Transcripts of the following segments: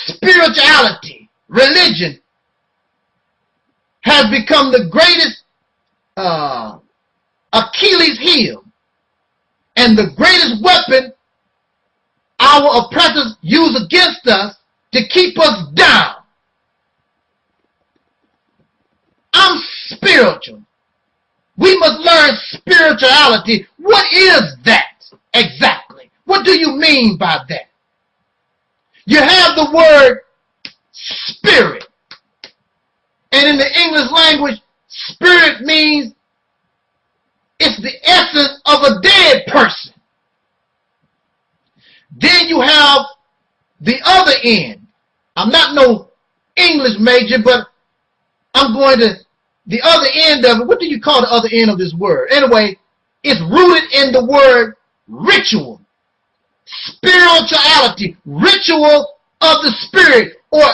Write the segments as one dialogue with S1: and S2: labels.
S1: Spirituality, religion, has become the greatest Achilles heel and the greatest weapon our oppressors use against us to keep us down. I'm spiritual. We must learn spirituality. What is that exactly? What do you mean by that? You have the word spirit. And in the English language, spirit means it's the essence of a dead person. Then you have the other end. I'm not no English major, but I'm going to the other end of it. What do you call the other end of this word? Anyway, it's rooted in the word ritual. Spirituality, ritual of the spirit, or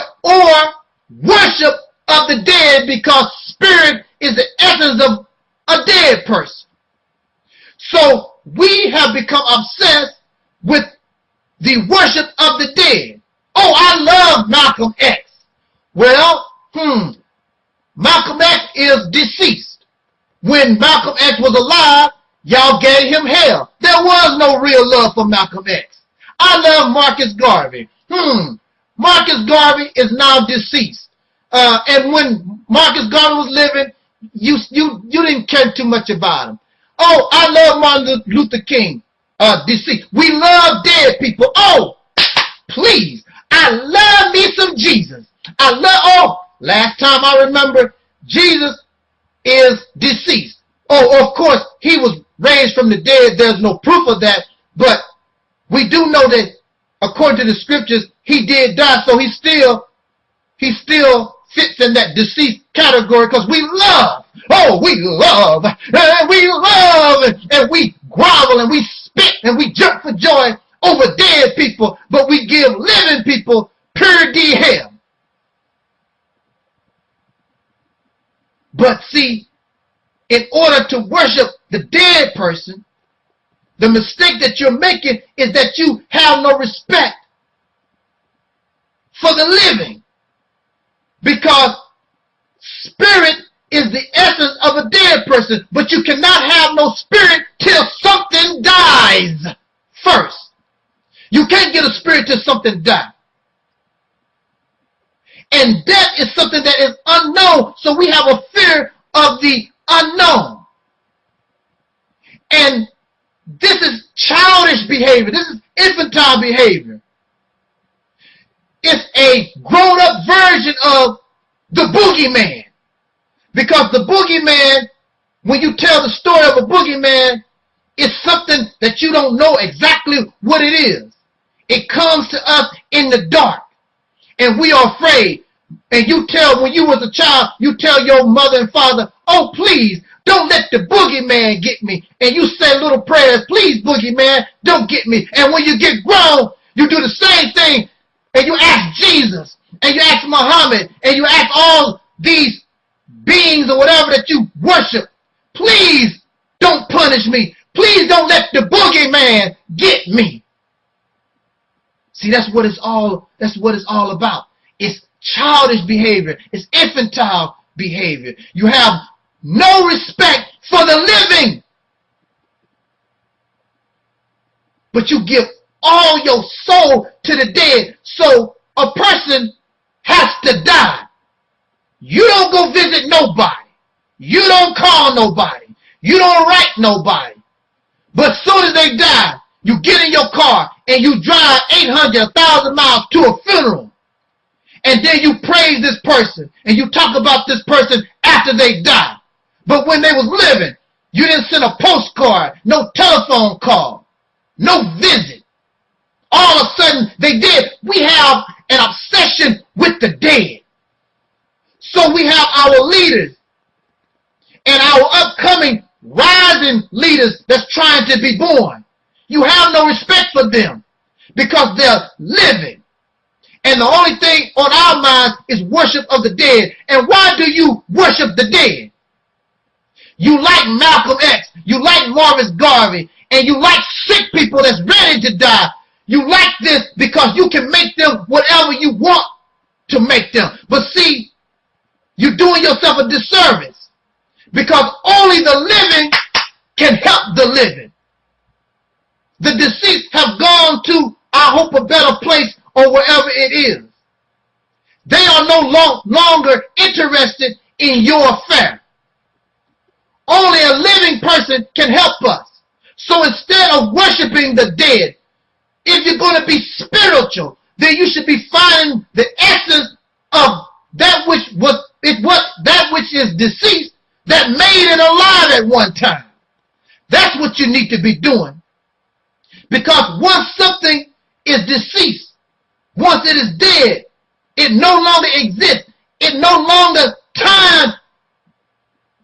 S1: worship of the dead, because spirit is the essence of a dead person. So we have become obsessed with the worship of the dead. Oh, I love Malcolm X. Well, Malcolm X is deceased. When Malcolm X was alive, y'all gave him hell. There was no real love for Malcolm X. I love Marcus Garvey. Marcus Garvey is now deceased. And when Marcus Garvey was living, you didn't care too much about him. Oh, I love Martin Luther King, deceased. We love dead people. Oh, please. I love me some Jesus. Last time I remember, Jesus is deceased. Oh, of course, he was raised from the dead. There's no proof of that. But we do know that, according to the scriptures, he did die. So he still fits in that deceased category, because we love. Oh, we love. And we love. And we grovel and we spit and we jump for joy over dead people. But we give living people pure D hell. But see, in order to worship the dead person, the mistake that you're making is that you have no respect for the living. Because spirit is the essence of a dead person, but you cannot have no spirit till something dies first. You can't get a spirit till something dies. And death is something that is unknown, so we have a fear of the unknown. And this is childish behavior. This is infantile behavior. It's a grown-up version of the boogeyman. Because the boogeyman, when you tell the story of a boogeyman, it's something that you don't know exactly what it is. It comes to us in the dark, and we are afraid. And you tell, when you was a child, you tell your mother and father, oh, please, don't let the boogeyman get me. And you say little prayers, please, boogeyman, don't get me. And when you get grown, you do the same thing. And you ask Jesus, and you ask Muhammad, and you ask all these beings or whatever that you worship, please don't punish me. Please don't let the boogeyman get me. See, that's what it's all about. It's childish behavior. It's infantile behavior. You have no respect for the living. But you give all your soul to the dead. So a person has to die. You don't go visit nobody. You don't call nobody. You don't write nobody. But as soon as they die, you get in your car and you drive 800, 1,000 miles to a funeral. And then you praise this person and you talk about this person after they die. But when they was living, you didn't send a postcard, no telephone call, no visit. All of a sudden they did. We have an obsession with the dead. So we have our leaders and our upcoming rising leaders that's trying to be born. You have no respect for them because they're living. And the only thing on our minds is worship of the dead. And why do you worship the dead? You like Malcolm X, you like Marcus Garvey, and you like sick people that's ready to die. You like this because you can make them whatever you want to make them. But see, you're doing yourself a disservice because only the living can help the living. The deceased have gone to, I hope, a better place or wherever it is. They are no longer interested in your affair. Only a living person can help us. So instead of worshiping the dead, if you're going to be spiritual, then you should be finding the essence of that which is deceased that made it alive at one time. That's what you need to be doing. Because once something is deceased, once it is dead, it no longer exists. It no longer, time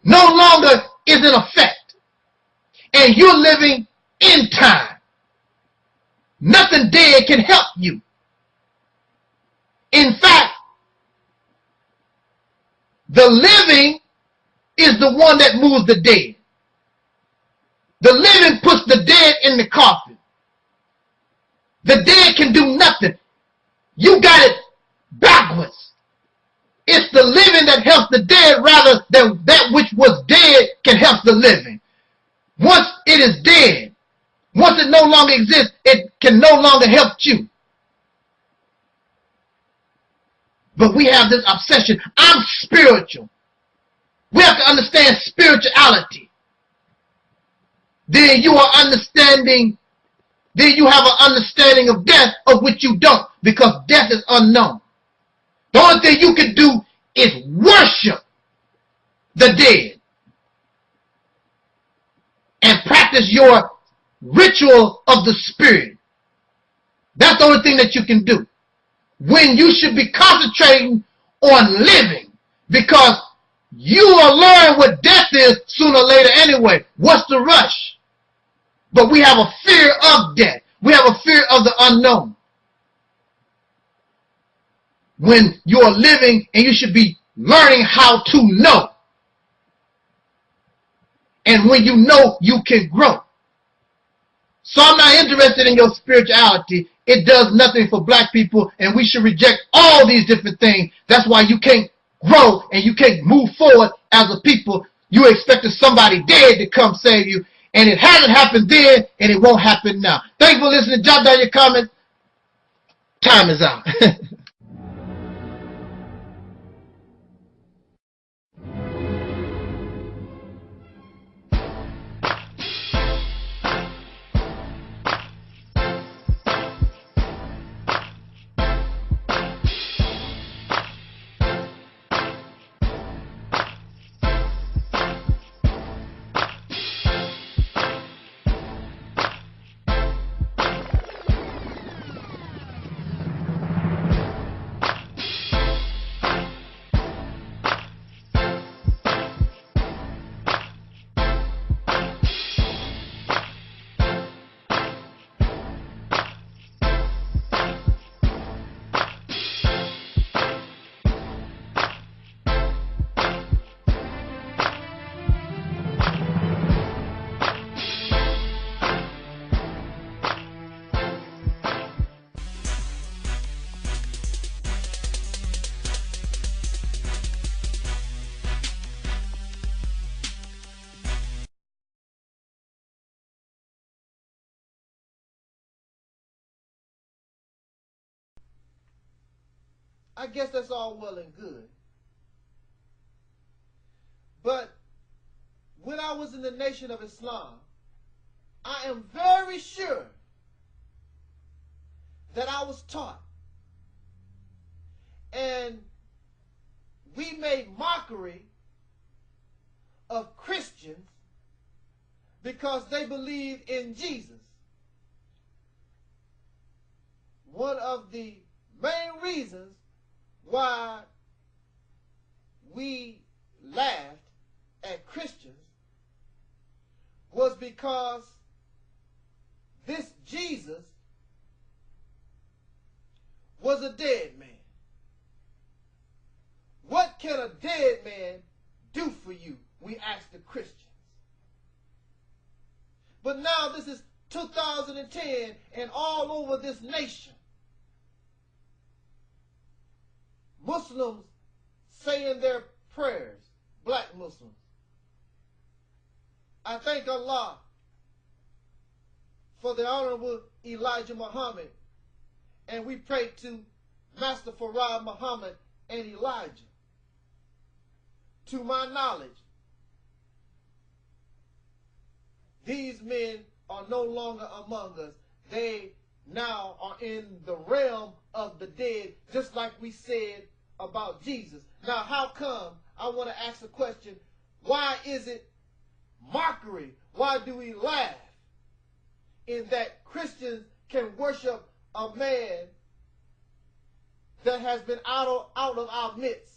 S1: no longer is in effect. And you're living in time. Nothing dead can help you. In fact, the living is the one that moves the dead. The living puts the dead in the coffin. The dead can do nothing. You got it backwards. It's the living that helps the dead rather than that which was dead can help the living. Once it is dead, once it no longer exists, it can no longer help you. But we have this obsession. I'm spiritual. We have to understand spirituality. Then you are understanding, then you have an understanding of death of which you don't, because death is unknown. The only thing you can do is worship the dead and practice your ritual of the spirit. That's the only thing that you can do. When you should be concentrating on living, because you will learn what death is sooner or later anyway. What's the rush? But we have a fear of death. We have a fear of the unknown. When you are living and you should be learning how to know. And when you know, you can grow. So I'm not interested in your spirituality. It does nothing for black people, and we should reject all these different things. That's why you can't grow and you can't move forward as a people. You expected somebody dead to come save you, and it hasn't happened then, and it won't happen now. Thanks for listening. Jot down your comments. Time is out. I guess that's all well and good. But when I was in the Nation of Islam, I am very sure that I was taught, and we made mockery of Christians because they believe in Jesus. One of the main reasons why we laughed at Christians was because this Jesus was a dead man. What can a dead man do for you? We asked the Christians. But now this is 2010 and all over this nation, Muslims saying their prayers, black Muslims. I thank Allah for the Honorable Elijah Muhammad, and we pray to Master Farad Muhammad and Elijah. To my knowledge, these men are no longer among us. They now are in the realm of the dead, just like we said about Jesus. Now, how come? I want to ask a question. Why is it mockery? Why do we laugh in that Christians can worship a man that has been out of our midst,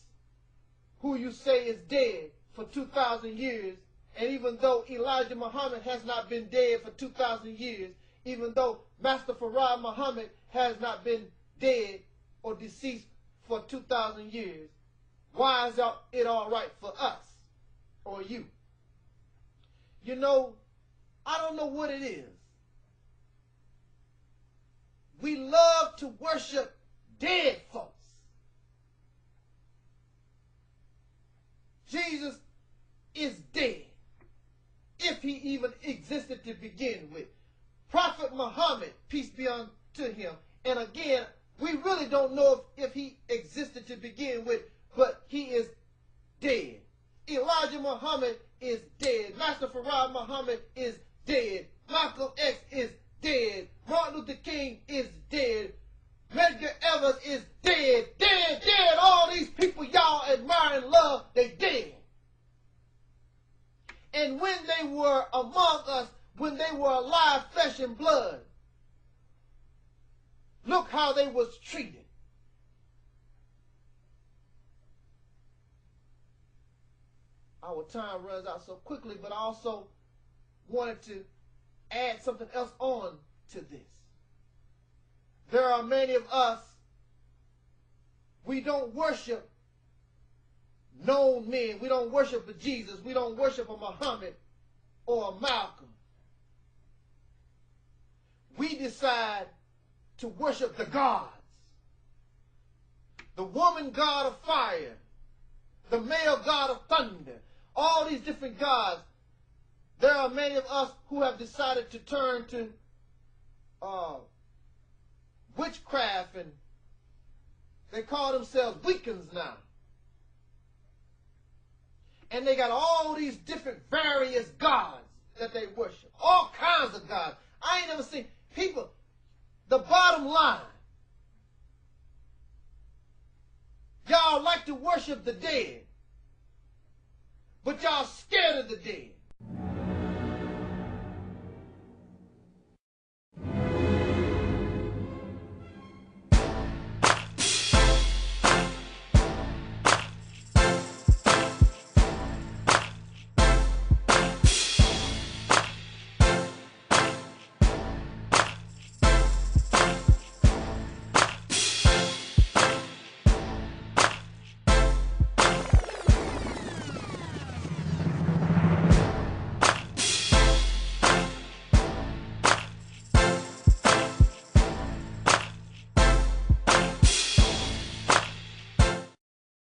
S1: who you say is dead for 2,000 years, and even though Elijah Muhammad has not been dead for 2,000 years, even though Master Farad Muhammad has not been dead or deceased for 2,000 years, why is it all right for us or you? You know, I don't know what it is. We love to worship dead folks. Jesus is dead, if he even existed to begin with. Prophet Muhammad, peace be unto him, and again, we really don't know if he existed to begin with, but he is dead. Elijah Muhammad is dead. Master Farad Muhammad is dead. Malcolm X is dead. Martin Luther King is dead. Medgar Evers is dead. Dead. All these people y'all admire and love, they dead. And when they were among us, when they were alive, flesh and blood, look how they was treated. Our time runs out so quickly, but I also wanted to add something else on to this. There are many of us, we don't worship known men. We don't worship a Jesus. We don't worship a Muhammad or a Malcolm. We decide to worship the gods. The woman god of fire, the male god of thunder, all these different gods. There are many of us who have decided to turn to witchcraft, and they call themselves Wiccans now. And they got all these different various gods that they worship. All kinds of gods. I ain't never seen people. The bottom line, y'all like to worship the dead, but y'all scared of the dead.